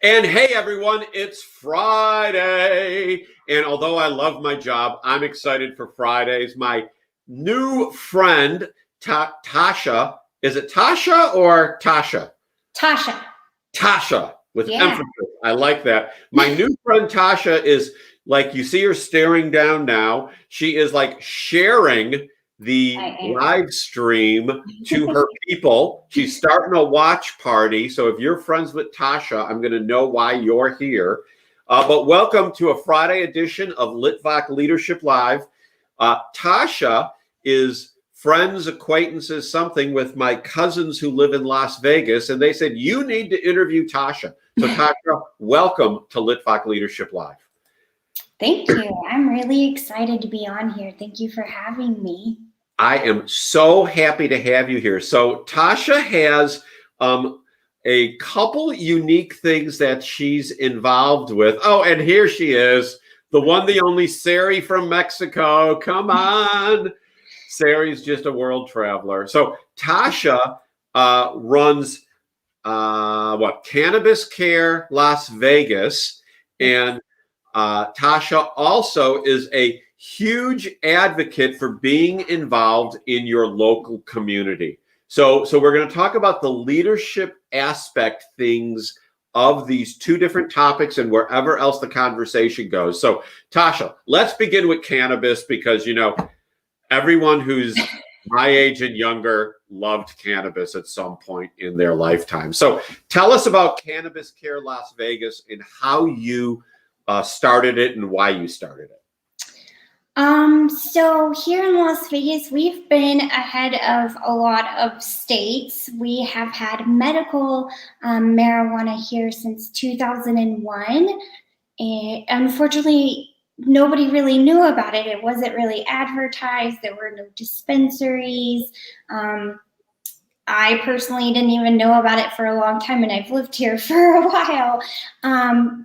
And hey, everyone, it's Friday. And although I love my job, I'm excited for Fridays. My new friend, Tasha, is it Tasha or Tasha? Tasha. Tasha, with emphasis. I like that. My new friend, Tasha, is like, you see her staring down now. She is like sharing the live stream to her people. She's starting a watch party. So if you're friends with Tasha, I'm going to know why you're here. But welcome to a Friday edition of Litvak Leadership Live. Tasha is friends, acquaintances, something with my cousins who live in Las Vegas. And they said, you need to interview Tasha. So Tasha, welcome to Litvak Leadership Live. Thank you. I'm really excited to be on here. Thank you for having me. I am so happy to have you here. So Tasha has a couple unique things that she's involved with. Oh, and here she is, the one, the only Sari from Mexico. Come on. Sari's just a world traveler. So Tasha runs Cannabis Care Las Vegas, and Tasha also is a huge advocate for being involved in your local community. So we're going to talk about the leadership aspect things of these two different topics and wherever else the conversation goes. So Tasha, let's begin with cannabis because, you know, everyone who's my age and younger loved cannabis at some point in their lifetime. So tell us about Cannabis Care Las Vegas and how you started it and why you started it. So here in Las Vegas, we've been ahead of a lot of states. We have had medical marijuana here since 2001. And unfortunately, nobody really knew about it. It wasn't really advertised. There were no dispensaries. I personally didn't even know about it for a long time, and I've lived here for a while.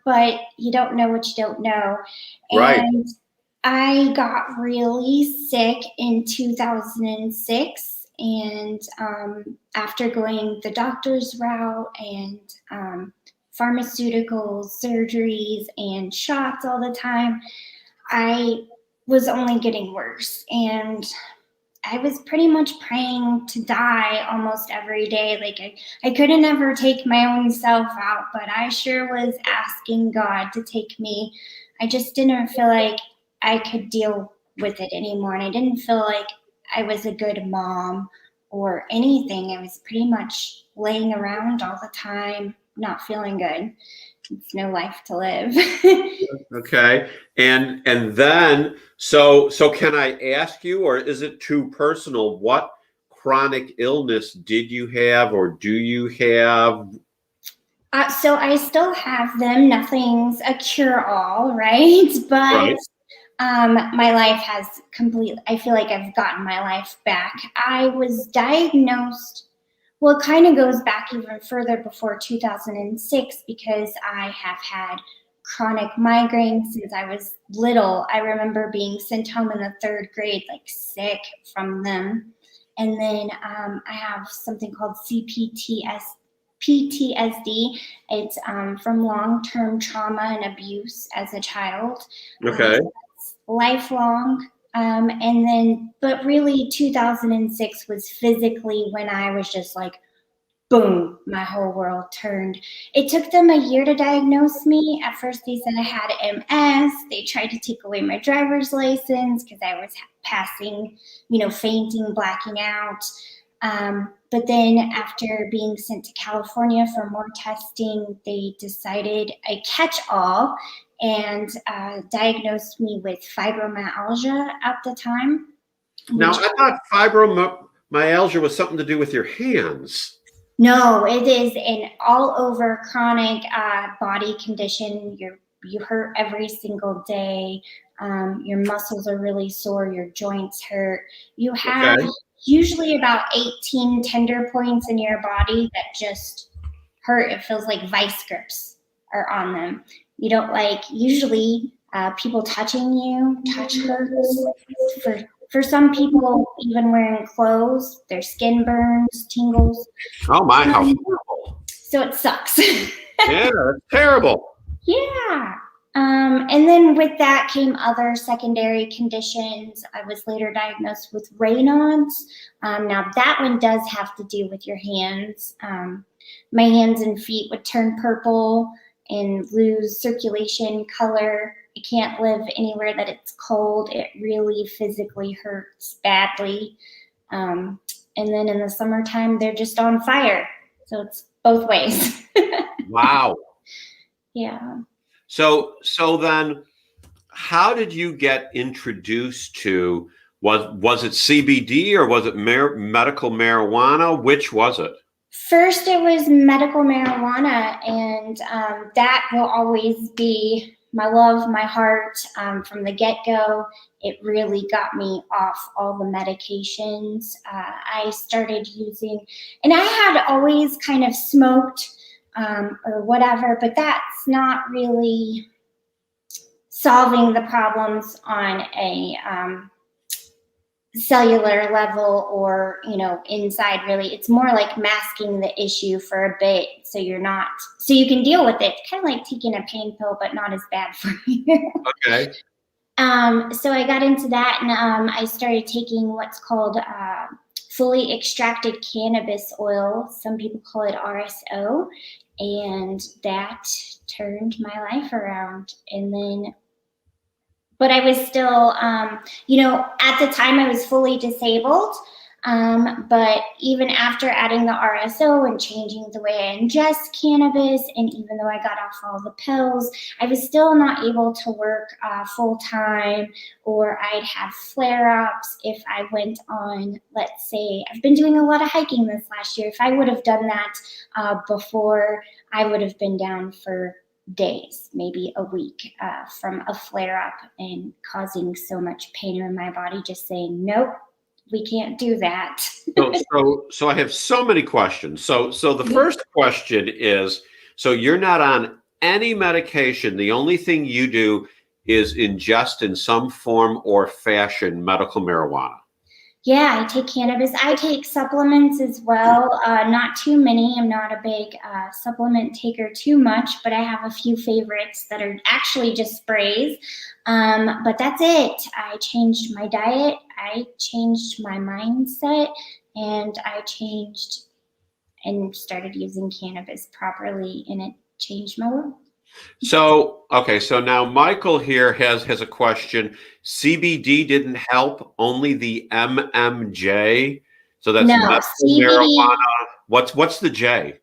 But you don't know what you don't know. Right. And I got really sick in 2006, and after going the doctor's route and pharmaceuticals, surgeries, and shots all the time, I was only getting worse. And I was pretty much praying to die almost every day. Like I couldn't ever take my own self out, but I sure was asking God to take me. I just didn't feel like I could deal with it anymore. And I didn't feel like I was a good mom or anything. I was pretty much laying around all the time, not feeling good. It's no life to live. Okay. And then, so can I ask you, or is it too personal, what chronic illness did you have or do you have? So I still have them. Nothing's a cure-all, right? But my life has completely, I feel like I've gotten my life back. I was diagnosed, well, it kind of goes back even further before 2006 because I have had chronic migraines since I was little. I remember being sent home in the 3rd grade, like sick from them. And then I have something called PTSD. It's from long-term trauma and abuse as a child. Okay. Lifelong. And then, but really 2006 was physically when I was just like, boom, my whole world turned. It took them a year to diagnose me. At first they said I had MS. They tried to take away my driver's license because I was passing, fainting, blacking out. But then after being sent to California for more testing, they decided a catch-all and diagnosed me with fibromyalgia at the time. Now, I thought fibromyalgia was something to do with your hands. No, it is an all-over chronic body condition. You hurt every single day. Your muscles are really sore. Your joints hurt. You have usually about 18 tender points in your body that just hurt. It feels like vice grips are on them. You don't like, usually people touching you, touch hurts. For some people, even wearing clothes, their skin burns, tingles. Oh my, how horrible. So it sucks. Yeah, that's terrible. Yeah. And then with that came other secondary conditions. I was later diagnosed with Raynaud's. Now that one does have to do with your hands. My hands and feet would turn purple and lose circulation, color. I can't live anywhere that it's cold. It really physically hurts badly. And then in the summertime, they're just on fire. So it's both ways. Wow. Yeah. So then how did you get introduced to, was it CBD or was it medical marijuana? Which was it? First, it was medical marijuana, and that will always be my love, my heart. From the get-go, it really got me off all the medications. I started using, and I had always kind of smoked or whatever, but that's not really solving the problems on a cellular level or inside. Really, it's more like masking the issue for a bit so you can deal with it. It's kind of like taking a pain pill, but not as bad for you. Okay. So I got into that, and I started taking what's called fully extracted cannabis oil. Some people call it RSO, and that turned my life around. And then but I was still, at the time I was fully disabled. But even after adding the RSO and changing the way I ingest cannabis, and even though I got off all the pills, I was still not able to work full time, or I'd have flare-ups if I went on, let's say, I've been doing a lot of hiking this last year. If I would have done that before, I would have been down for days, maybe a week, from a flare-up and causing so much pain in my body, just saying, nope, we can't do that. So I have so many questions. So the first question is, so you're not on any medication. The only thing you do is ingest in some form or fashion medical marijuana. Yeah, I take cannabis. I take supplements as well. Not too many. I'm not a big supplement taker too much, but I have a few favorites that are actually just sprays. But that's it. I changed my diet. I changed my mindset, and I changed and started using cannabis properly, and it changed my world. So, okay, so now Michael here has a question. CBD didn't help, only the MMJ. So that's No, medical CBD. marijuana. What's the J?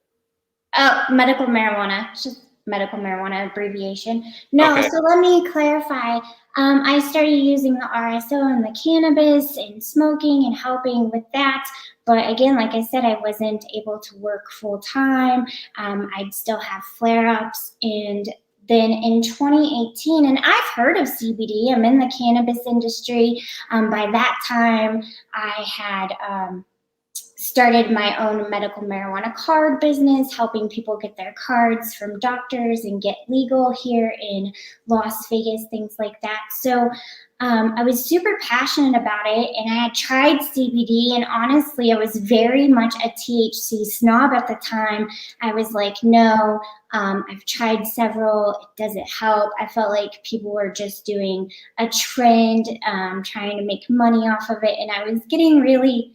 Oh, medical marijuana. It's just medical marijuana abbreviation. No, Okay. so let me clarify. I started using the RSO and the cannabis and smoking and helping with that. But again, like I said, I wasn't able to work full time. I'd still have flare-ups. And then in 2018, and I've heard of CBD, I'm in the cannabis industry. By that time, I had started my own medical marijuana card business, helping people get their cards from doctors and get legal here in Las Vegas, things like that. So I was super passionate about it, and I had tried CBD, and honestly, I was very much a THC snob at the time. I was like, no, I've tried several, it doesn't help. I felt like people were just doing a trend, trying to make money off of it, and I was getting really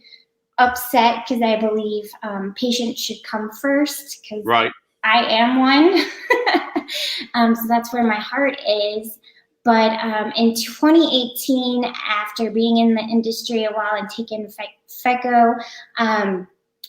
upset because I believe patients should come first, because Right. I am one. So that's where my heart is. But in 2018, after being in the industry a while and taking FECO,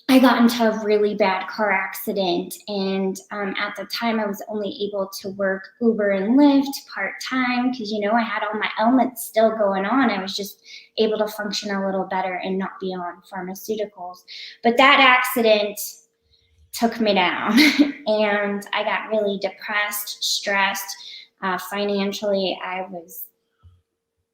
I got into a really bad car accident. And at the time, I was only able to work Uber and Lyft part-time because, I had all my ailments still going on. I was just able to function a little better and not be on pharmaceuticals. But that accident took me down, and I got really depressed, stressed. Financially, I was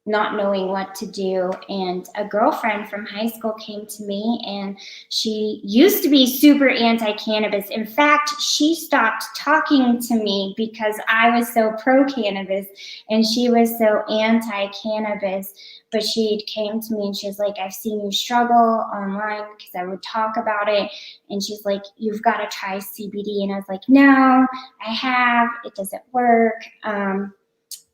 not knowing what to do. And a girlfriend from high school came to me, and she used to be super anti-cannabis. In fact, she stopped talking to me because I was so pro-cannabis and she was so anti-cannabis. But she came to me and she was like, I've seen you struggle online, because I would talk about it. And she's like, you've got to try CBD. And I was like, no, I have. It doesn't work.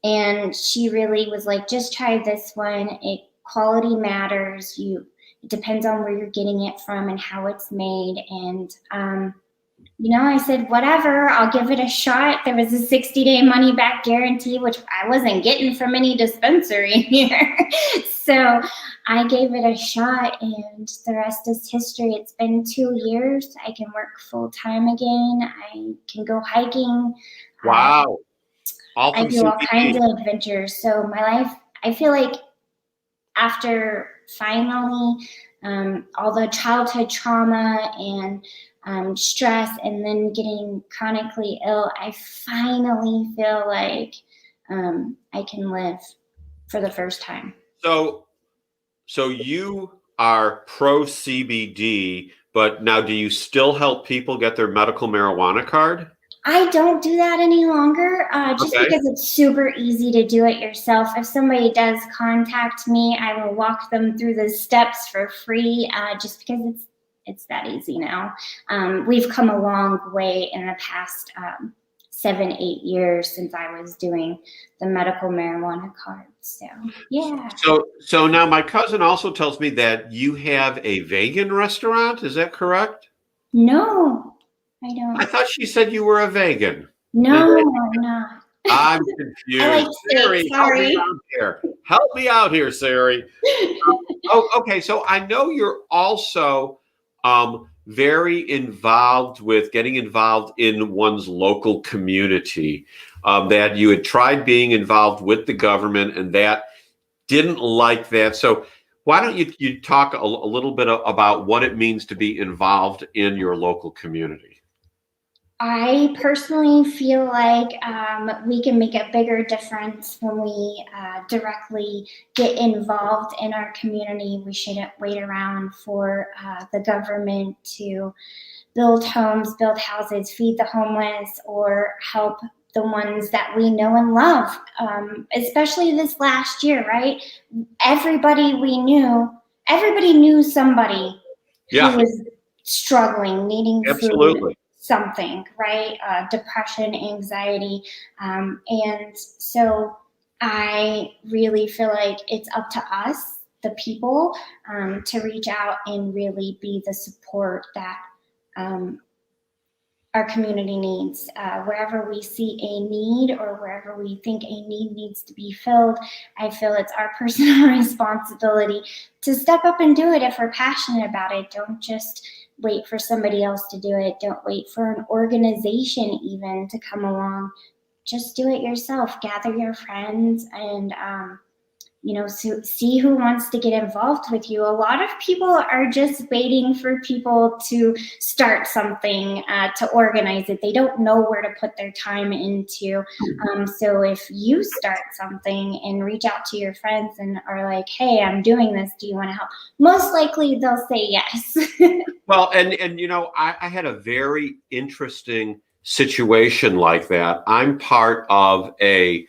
And she really was like, just try this one. Quality matters. It depends on where you're getting it from and how it's made. And, I said, whatever, I'll give it a shot. There was a 60-day money back guarantee, which I wasn't getting from any dispensary here. So I gave it a shot, and the rest is history. It's been 2 years. I can work full time again. I can go hiking. Wow. I do all kinds of adventures. So my life, I feel like after finally all the childhood trauma and stress, and then getting chronically ill, I finally feel like I can live for the first time. So you are pro CBD, but now do you still help people get their medical marijuana card? I don't do that any longer, just because it's super easy to do it yourself. If somebody does contact me, I will walk them through the steps for free, just because it's that easy now. We've come a long way in the past 7-8 years since I was doing the medical marijuana card. So yeah. So now my cousin also tells me that you have a vegan restaurant. Is that correct? No. I don't. I thought she said you were a vegan. No, I'm not. I'm confused. I like steak, sorry. Help me out here, Sari. Okay. So I know you're also very involved with getting involved in one's local community. That you had tried being involved with the government, and that didn't like that. So why don't you talk a little bit about what it means to be involved in your local community? I personally feel like we can make a bigger difference when we directly get involved in our community. We shouldn't wait around for the government to build homes, build houses, feed the homeless, or help the ones that we know and love. Especially this last year, right? Everybody knew somebody who was struggling, needing food. Something, right? Depression, anxiety. And so I really feel like it's up to us, the people, to reach out and really be the support that our community needs. Wherever we see a need, or wherever we think a need needs to be filled, I feel it's our personal responsibility to step up and do it if we're passionate about it. Don't just wait for somebody else to do it. Don't wait for an organization even to come along. Just do it yourself. Gather your friends and, see who wants to get involved with you. A lot of people are just waiting for people to start something, to organize it. They don't know where to put their time into. So if you start something and reach out to your friends and are like, hey, I'm doing this, do you want to help? Most likely they'll say yes. Well, and I had a very interesting situation like that. I'm part of a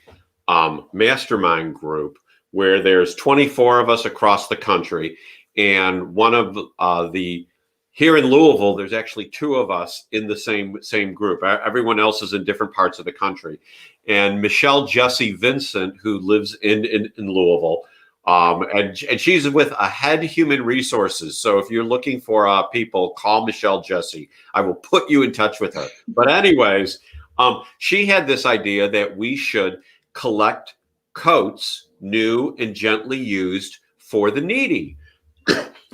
mastermind group where there's 24 of us across the country, and one of here in Louisville, there's actually 2 of us in the same group. Everyone else is in different parts of the country. And Michelle Jessie Vincent, who lives in Louisville, and she's with Ahead Human Resources. So if you're looking for people, call Michelle Jessie. I will put you in touch with her. But anyways, she had this idea that we should collect coats, new and gently used, for the needy.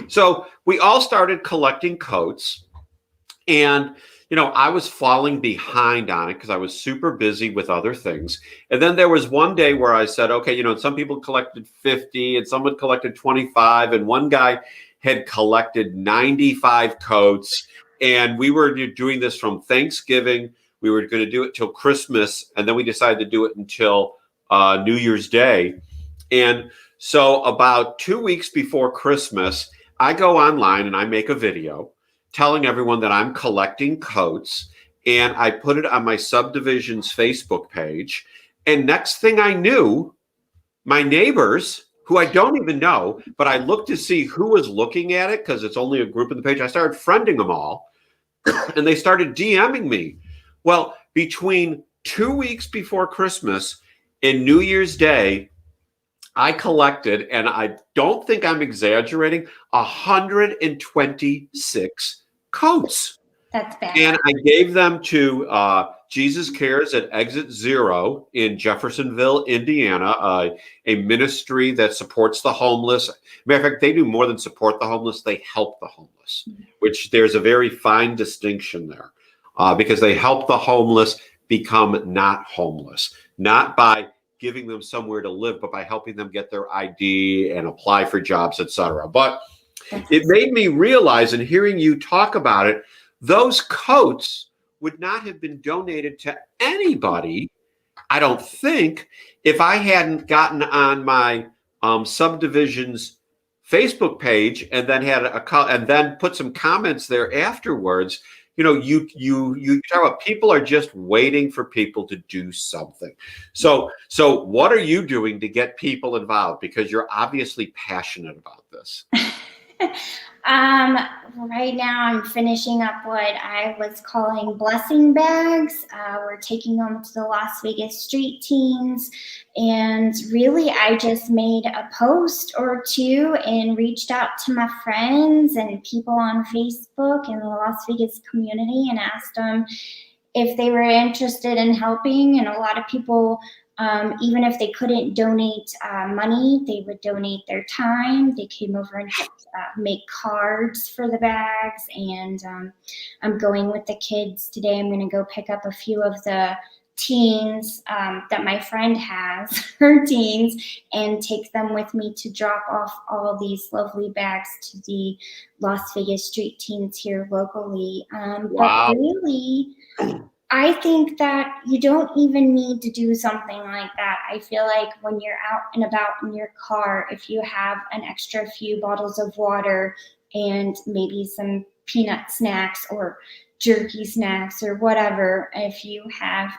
So we all started collecting coats, and I was falling behind on it because I was super busy with other things. And then there was one day where I said, okay, some people collected 50 and someone collected 25, and one guy had collected 95 coats. And we were doing this from Thanksgiving. We were going to do it till Christmas, and then we decided to do it until New Year's Day. And so about 2 weeks before Christmas, I go online and I make a video telling everyone that I'm collecting coats, and I put it on my subdivision's Facebook page. And next thing I knew, my neighbors, who I don't even know, but I looked to see who was looking at it because it's only a group in the page. I started friending them all, and they started DMing me. Well, between 2 weeks before Christmas and New Year's Day, I collected, and I don't think I'm exaggerating, 126 coats. That's bad. And I gave them to Jesus Cares at Exit Zero in Jeffersonville, Indiana, a ministry that supports the homeless. Matter of fact, they do more than support the homeless. They help the homeless, which there's a very fine distinction there because they help the homeless become not homeless, not by giving them somewhere to live, but by helping them get their ID and apply for jobs, etc. But it made me realize, and hearing you talk about it, those coats would not have been donated to anybody, I don't think, if I hadn't gotten on my subdivision's Facebook page and then had and then put some comments there afterwards. You know, you talk about people are just waiting for people to do something. So what are you doing to get people involved? Because you're obviously passionate about this. Right now I'm finishing up what I was calling blessing bags. We're taking them to the Las Vegas street teens. And really, I just made a post or two and reached out to my friends and people on Facebook in the Las Vegas community and asked them if they were interested in helping. And a lot of people, even if they couldn't donate money, they would donate their time. They came over and helped make cards for the bags. And I'm going with the kids today. I'm going to go pick up a few of the teens that my friend has, her teens, and take them with me to drop off all these lovely bags to the Las Vegas street teens here locally. Wow. But really, I think that you don't even need to do something like that. I feel like when you're out and about in your car, if you have an extra few bottles of water and maybe some peanut snacks or jerky snacks or whatever, if you have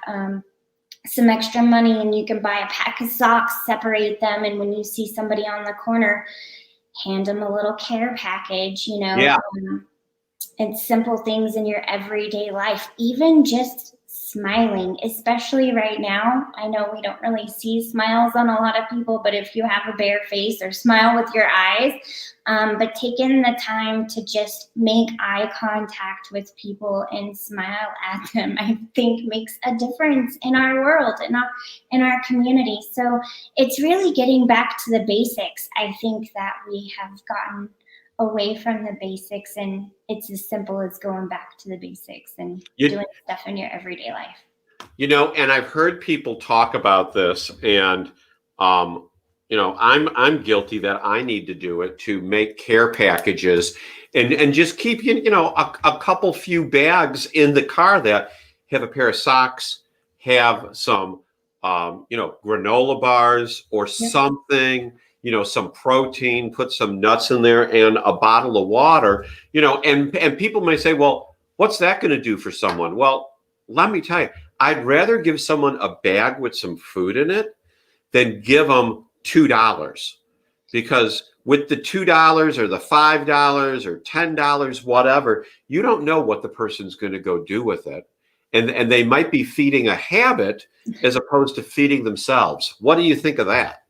some extra money and you can buy a pack of socks, separate them, and when you see somebody on the corner, hand them a little care package, you know. Yeah. And simple things in your everyday life, even just smiling, especially right now. I know we don't really see smiles on a lot of people, but if you have a bare face or smile with your eyes, but taking the time to just make eye contact with people and smile at them, I think makes a difference in our world, in our community. So it's really getting back to the basics. I think that we have gotten away from the basics, and it's as simple as going back to the basics and doing stuff in your everyday life. You know, and I've heard people talk about this, and you know, I'm guilty that I need to do it, to make care packages and just keep you know a couple few bags in the car that have a pair of socks, have some you know, granola bars or something, you know, some protein, put some nuts in there and a bottle of water, you know, and people may say, well, what's that going to do for someone? Well, let me tell you, I'd rather give someone a bag with some food in it than give them $2, because with the $2 or the $5 or $10, whatever, you don't know what the person's going to go do with it. And they might be feeding a habit as opposed to feeding themselves. What do you think of that?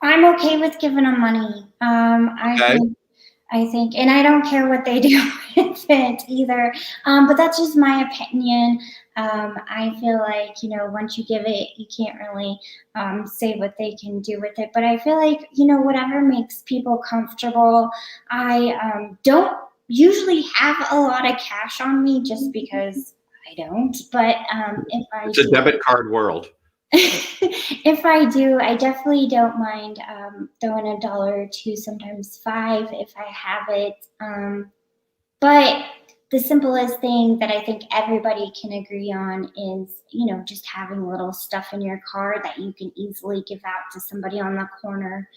I'm okay with giving them money. I think, and I don't care what they do with it either. But that's just my opinion. I feel like, you know, once you give it, you can't really say what they can do with it. But I feel like, you know, whatever makes people comfortable. I don't usually have a lot of cash on me just because I don't. But if I It's a debit card world. If I do, I definitely don't mind throwing $1 or $2, sometimes $5 if I have it. But the simplest thing that I think everybody can agree on is, just having little stuff in your car that you can easily give out to somebody on the corner.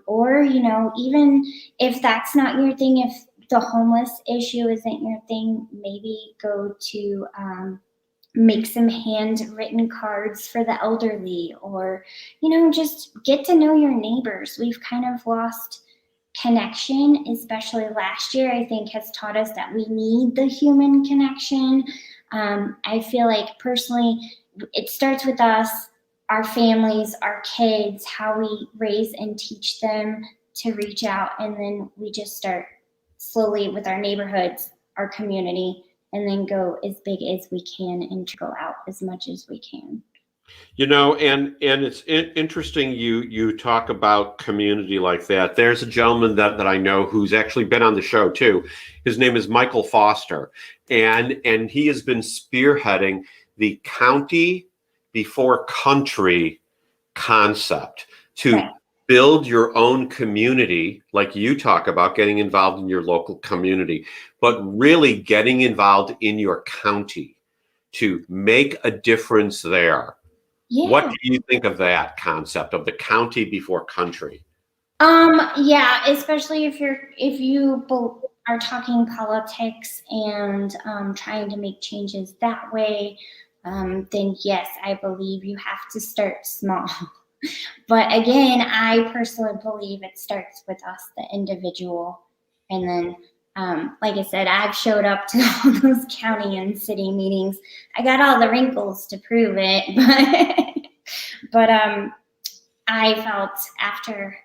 Or, even if that's not your thing, if the homeless issue isn't your thing, maybe go to make some handwritten cards for the elderly, or, just get to know your neighbors. We've kind of lost connection, especially last year, I think has taught us that we need the human connection. I feel like personally, it starts with us, our families, our kids, how we raise and teach them to reach out. And then we just start slowly with our neighborhoods, our community, and then go as big as we can and go out as much as we can. And it's interesting you talk about community like that. There's a gentleman that I know who's actually been on the show too. His name is Michael Foster, and he has been spearheading the county before country concept to build your own community, like you talk about getting involved in your local community, but really getting involved in your county to make a difference there. Yeah. What do you think of that concept of the county before country? Yeah, especially if you are talking politics and trying to make changes that way, then yes, I believe you have to start small. But again, I personally believe it starts with us, the individual. And then, like I said, I've showed up to all those county and city meetings. I got all the wrinkles to prove it, but I felt after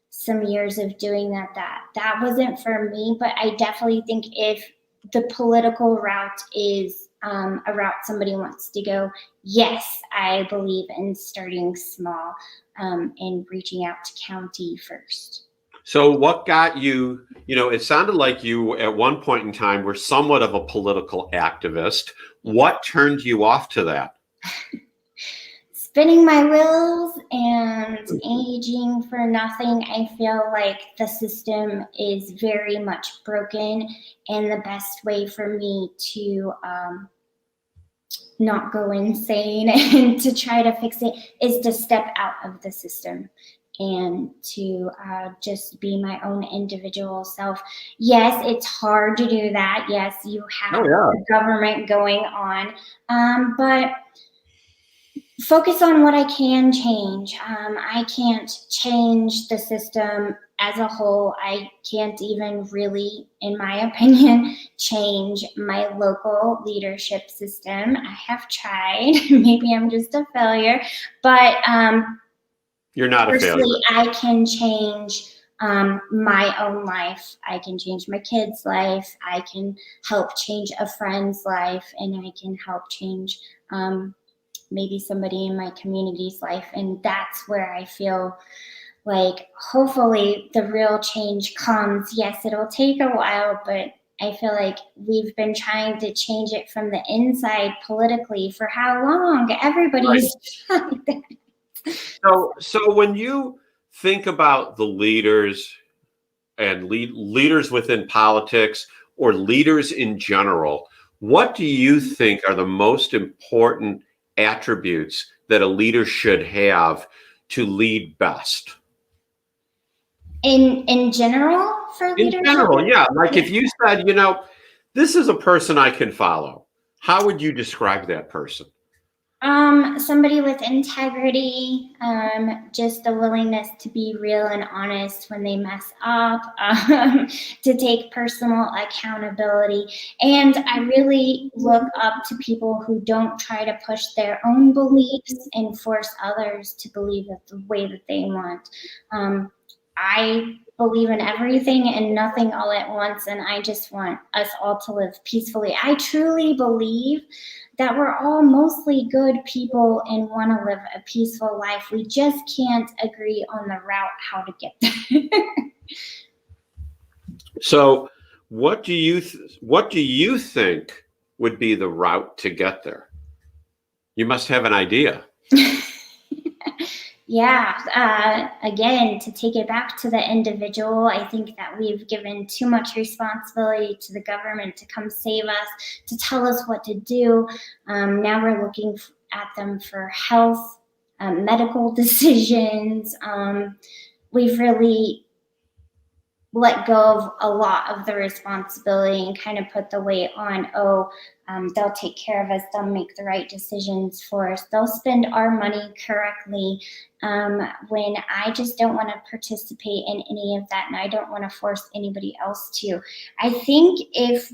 some years of doing that wasn't for me. But I definitely think if the political route is a route somebody wants to go, yes, I believe in starting small and reaching out to county first. So what got you, it sounded like you at one point in time were somewhat of a political activist. What turned you off to that? Spinning my wheels and aging for nothing. I feel like the system is very much broken, and the best way for me to not go insane and to try to fix it is to step out of the system and to just be my own individual self. Yes, it's hard to do that. Yes, you have the government going on, but focus on what I can change. I can't change the system as a whole. I can't even really, in my opinion, change my local leadership system. I have tried. Maybe I'm just a failure, but you're not a failure. I can change my own life. I can change my kid's life. I can help change a friend's life, and I can help change maybe somebody in my community's life. And that's where I feel like hopefully the real change comes. Yes, it'll take a while, but I feel like we've been trying to change it from the inside politically for how long? Everybody's trying that. So when you think about the leaders and leaders within politics or leaders in general, what do you think are the most important attributes that a leader should have to lead best? In general, for leadership? In general, yeah. Like if you said, this is a person I can follow, how would you describe that person? Somebody with integrity, just the willingness to be real and honest when they mess up, to take personal accountability. And I really look up to people who don't try to push their own beliefs and force others to believe it the way that they want. I believe in everything and nothing all at once, and I just want us all to live peacefully. I truly believe that we're all mostly good people and want to live a peaceful life. We just can't agree on the route how to get there. So what do you think would be the route to get there? You must have an idea. Yeah, again, to take it back to the individual, I think that we've given too much responsibility to the government to come save us, to tell us what to do. Now we're looking at them for health, medical decisions. We've really let go of a lot of the responsibility and kind of put the weight on, they'll take care of us, they'll make the right decisions for us, they'll spend our money correctly, when I just don't want to participate in any of that, and I don't want to force anybody else to. I think if,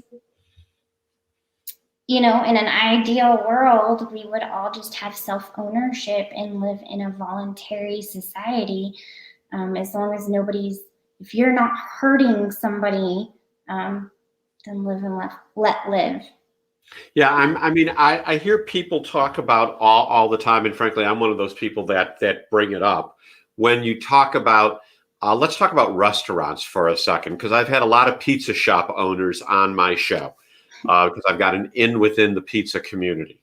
in an ideal world, we would all just have self-ownership and live in a voluntary society, as long as if you're not hurting somebody, then live and let live. Yeah, I hear people talk about all the time, and frankly, I'm one of those people that bring it up when you talk about. Let's talk about restaurants for a second, because I've had a lot of pizza shop owners on my show, because I've got an in within the pizza community,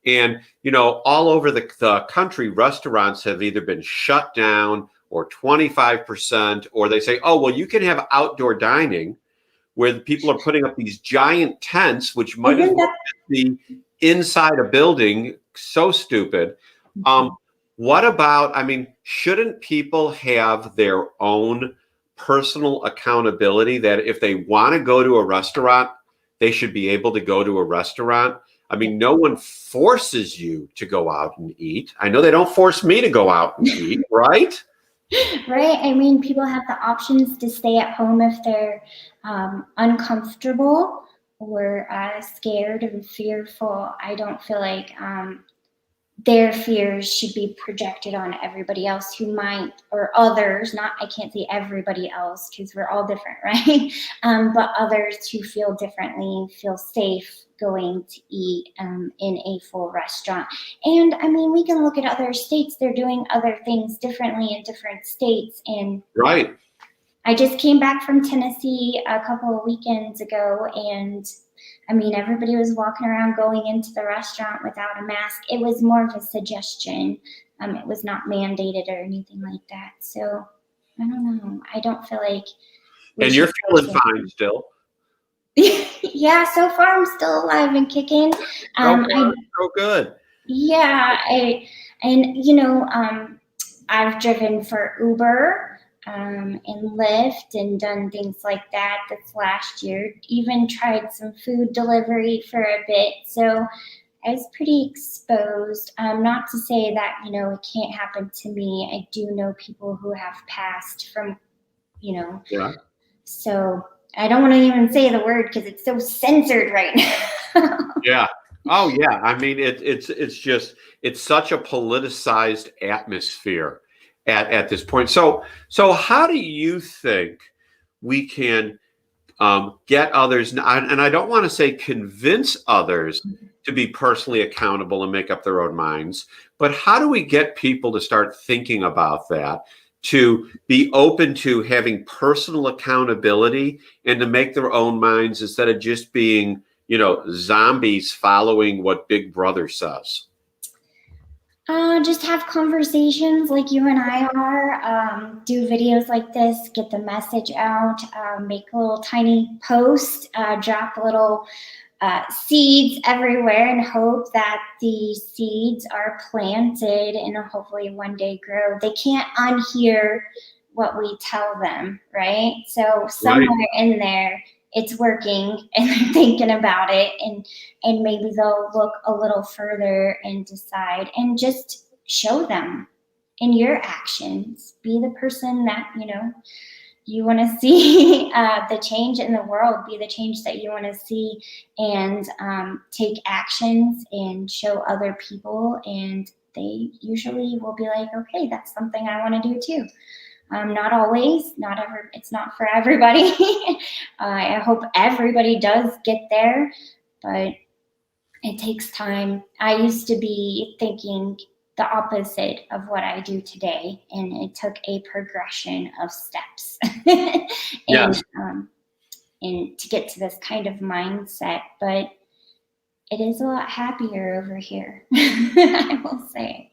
and all over the country, restaurants have either been shut down or 25%, or they say, oh, well, you can have outdoor dining, where the people are putting up these giant tents, which might as well be inside a building. So stupid. What about, shouldn't people have their own personal accountability, that if they want to go to a restaurant, they should be able to go to a restaurant? No one forces you to go out and eat. I know they don't force me to go out and eat, right? Right. People have the options to stay at home if they're uncomfortable or scared and fearful. I don't feel like their fears should be projected on everybody else who might, or others, I can't say everybody else because we're all different, right? But others who feel differently, feel safe going to eat in a full restaurant. And we can look at other states. They're doing other things differently in different states. And right. I just came back from Tennessee a couple of weekends ago, and everybody was walking around going into the restaurant without a mask. It was more of a suggestion. It was not mandated or anything like that. So I don't know. I don't feel like. And you're feeling fine still? Yeah, so far I'm still alive and kicking. So good. Yeah, I've driven for Uber and Lyft and done things like that this last year. Even tried some food delivery for a bit. So I was pretty exposed. Not to say that, it can't happen to me. I do know people who have passed from, Yeah. So I don't want to even say the word because it's so censored right now. Yeah. Oh yeah. It's such a politicized atmosphere at this point. So how do you think we can get others, and I don't want to say convince others to be personally accountable and make up their own minds, but how do we get people to start thinking about that, to be open to having personal accountability and to make their own minds instead of just being, zombies following what Big Brother says? Just have conversations like you and I are, do videos like this, get the message out, make a little tiny post, drop little seeds everywhere and hope that the seeds are planted and hopefully one day grow. They can't unhear what we tell them, right? So somewhere in there, it's working and they're thinking about it, and maybe they'll look a little further and decide, and just show them in your actions. Be the person that, you want to see the change in the world, be the change that you want to see, and take actions and show other people, and they usually will be like, okay, that's something I want to do too. Not always, it's not for everybody. I hope everybody does get there, but it takes time. I used to be thinking the opposite of what I do today, and it took a progression of steps and to get to this kind of mindset, but it is a lot happier over here. I will say.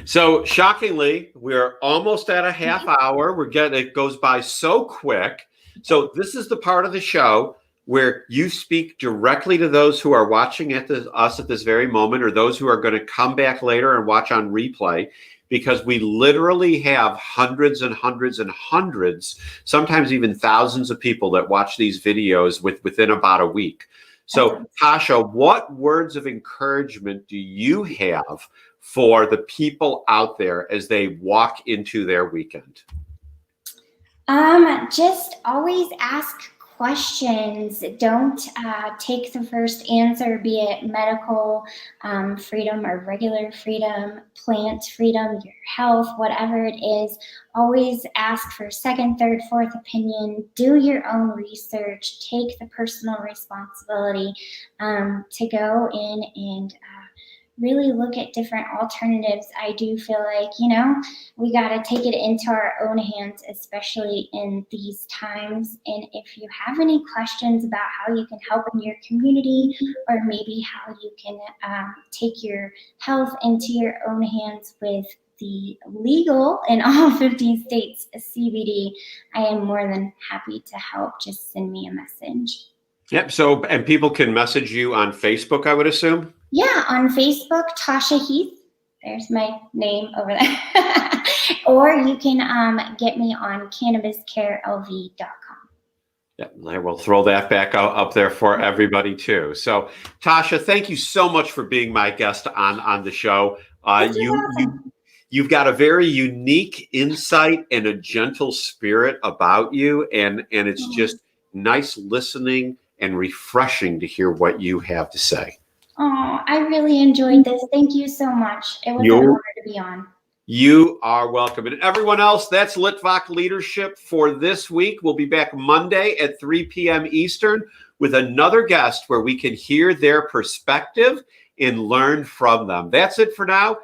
So shockingly, we're almost at a half hour. It goes by so quick. So this is the part of the show where you speak directly to those who are watching us at this very moment, or those who are going to come back later and watch on replay, because we literally have hundreds and hundreds and hundreds, sometimes even thousands of people that watch these videos within about a week. So Tasha, what words of encouragement do you have for the people out there as they walk into their weekend? Just always ask questions. Don't take the first answer, be it medical freedom or regular freedom, plant freedom, your health, whatever it is. Always ask for second, third, fourth opinion. Do your own research. Take the personal responsibility to go in and really look at different alternatives. I do feel like, we got to take it into our own hands, especially in these times. And if you have any questions about how you can help in your community, or maybe how you can take your health into your own hands with the legal in all 50 states CBD, I am more than happy to help. Just send me a message. Yep. So, and people can message you on Facebook, I would assume? Yeah, on Facebook, Tasha Heath. There's my name over there. Or you can get me on cannabiscarelv.com. Yeah, I will throw that back up there for everybody too. So, Tasha, thank you so much for being my guest on the show. You've got a very unique insight and a gentle spirit about you, and it's just nice listening and refreshing to hear what you have to say. Oh, I really enjoyed this. Thank you so much. It was an honor to be on. You are welcome. And everyone else, that's Litvak Leadership for this week. We'll be back Monday at 3 p.m. Eastern with another guest where we can hear their perspective and learn from them. That's it for now.